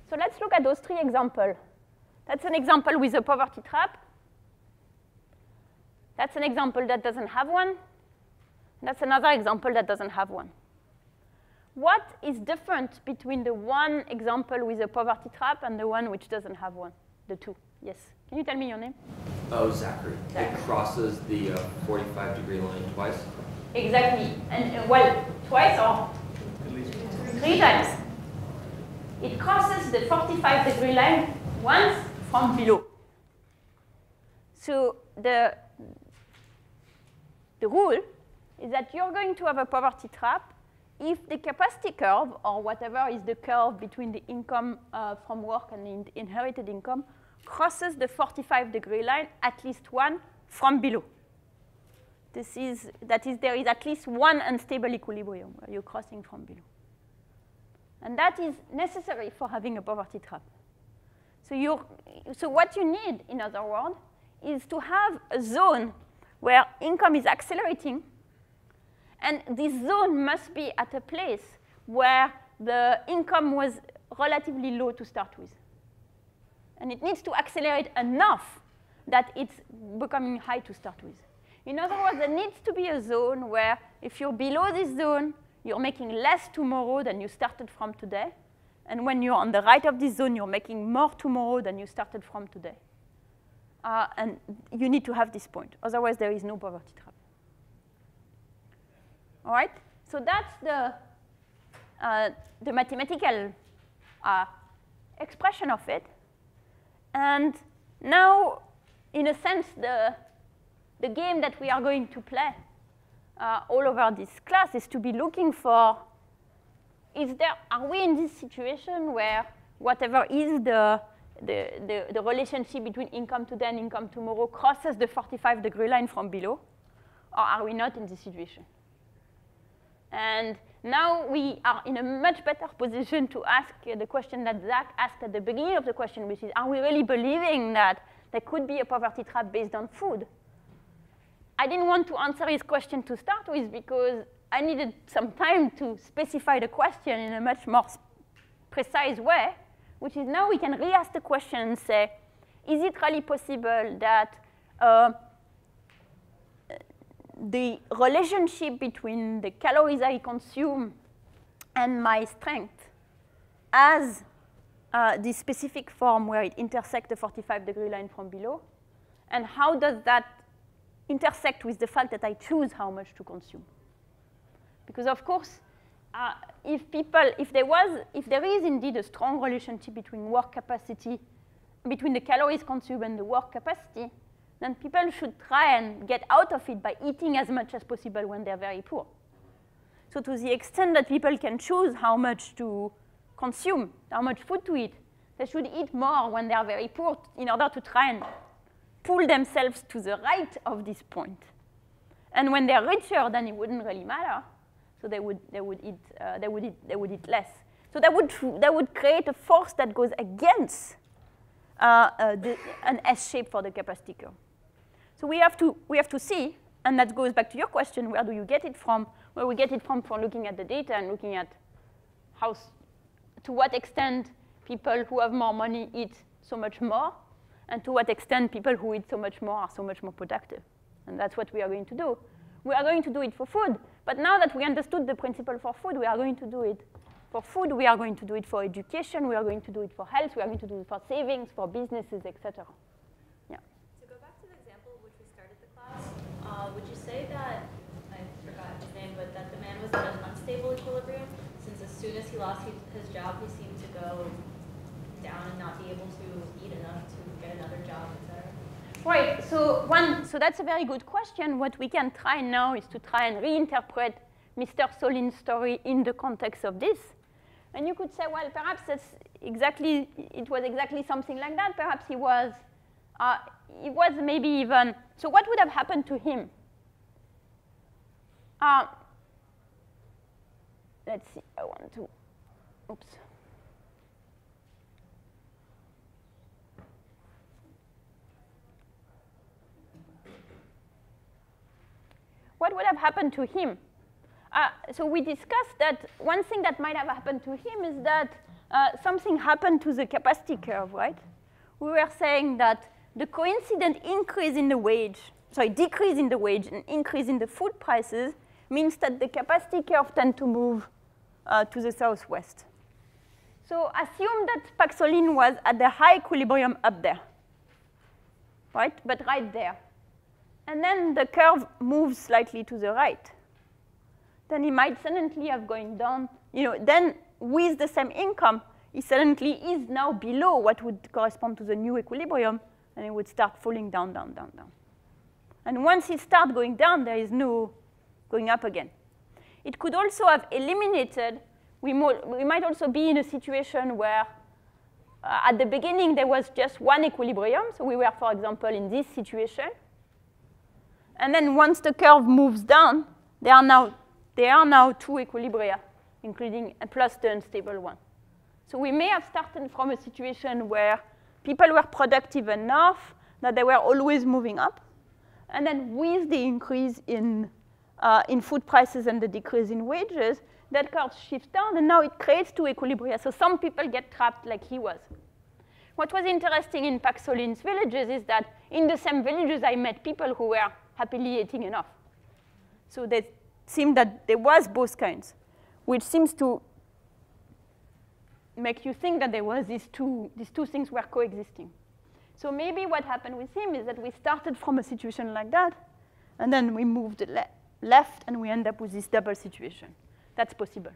So let's look at those three examples. That's an example with a poverty trap. That's an example that doesn't have one. That's another example that doesn't have one. What is different between the one example with a poverty trap and the one which doesn't have one? The two. Yes. Can you tell me your name? Oh, Zachary. It crosses the 45-degree line twice. Exactly. And well, twice or At least 3 times. It crosses the 45-degree line once from below. So the rule is that you're going to have a poverty trap if the capacity curve, or whatever is the curve between the income from work and the inherited income, crosses the 45-degree line at least one from below. That is, there is at least one unstable equilibrium where you're crossing from below. And that is necessary for having a poverty trap. So what you need, in other words, is to have a zone where income is accelerating, and this zone must be at a place where the income was relatively low to start with. And it needs to accelerate enough that it's becoming high to start with. In other words, there needs to be a zone where if you're below this zone, you're making less tomorrow than you started from today. And when you're on the right of this zone, you're making more tomorrow than you started from today. And you need to have this point. Otherwise, there is no poverty trap. All right? So that's the mathematical expression of it. And now, in a sense, the game that we are going to play all over this class is to be looking for, are we in this situation where whatever is the relationship between income today and income tomorrow crosses the 45-degree line from below, or are we not in this situation? And now we are in a much better position to ask the question that Zach asked at the beginning of the question, which is, are we really believing that there could be a poverty trap based on food? I didn't want to answer his question to start with because I needed some time to specify the question in a much more precise way, which is now we can re-ask the question and say, is it really possible that the relationship between the calories I consume and my strength has this specific form where it intersects the 45-degree line from below? And how does that intersect with the fact that I choose how much to consume? Because of course, if there is indeed a strong relationship between work capacity, between the calories consumed and the work capacity, then people should try and get out of it by eating as much as possible when they're very poor. So to the extent that people can choose how much to consume, how much food to eat, they should eat more when they are very poor in order to try and pull themselves to the right of this point. And when they're richer, then it wouldn't really matter. So they would eat less. So that would create a force that goes against an S shape for the capacity curve. So we have to see, and that goes back to your question, where do you get it from? Well, we get it from looking at the data and looking at to what extent people who have more money eat so much more, and to what extent people who eat so much more are so much more productive. And that's what we are going to do. We are going to do it for food, but now that we understood the principle for food, we are going to do it for food, we are going to do it for education, we are going to do it for health, we are going to do it for savings, for businesses, etc. Yeah. To go back to the example which we started the class, would you say that, I forgot his name, but that the man was in an unstable equilibrium, since as soon as he lost his job, he seemed to go down and not be able to eat enough to get another job, etc.? Right, so that's a very good question. What we can try now is to try and reinterpret Mr. Solin's story in the context of this. And you could say, well, perhaps it was exactly something like that. Perhaps he was maybe even, so what would have happened to him? Let's see, I want to, oops. What would have happened to him? So we discussed that one thing that might have happened to him is that something happened to the capacity curve, right? We were saying that the coincident increase in the wage, decrease in the wage and increase in the food prices means that the capacity curve tend to move to the southwest. So assume that Paxoline was at the high equilibrium up there, right? But right there. And then the curve moves slightly to the right. Then he might suddenly have going down. Then with the same income, he suddenly is now below what would correspond to the new equilibrium, and it would start falling down, down, down, down. And once it starts going down, there is no going up again. It could also have eliminated. We might also be in a situation where at the beginning there was just one equilibrium. So we were, for example, in this situation. And then once the curve moves down, there are now two equilibria, including plus the unstable one. So we may have started from a situation where people were productive enough that they were always moving up. And then with the increase in food prices and the decrease in wages, that curve shifts down, and now it creates two equilibria. So some people get trapped like he was. What was interesting in Paxoline's villages is that in the same villages, I met people who were happily eating enough. So it seemed that there was both kinds, which seems to make you think that there was these two things were coexisting. So maybe what happened with him is that we started from a situation like that, and then we moved left, and we end up with this double situation. That's possible.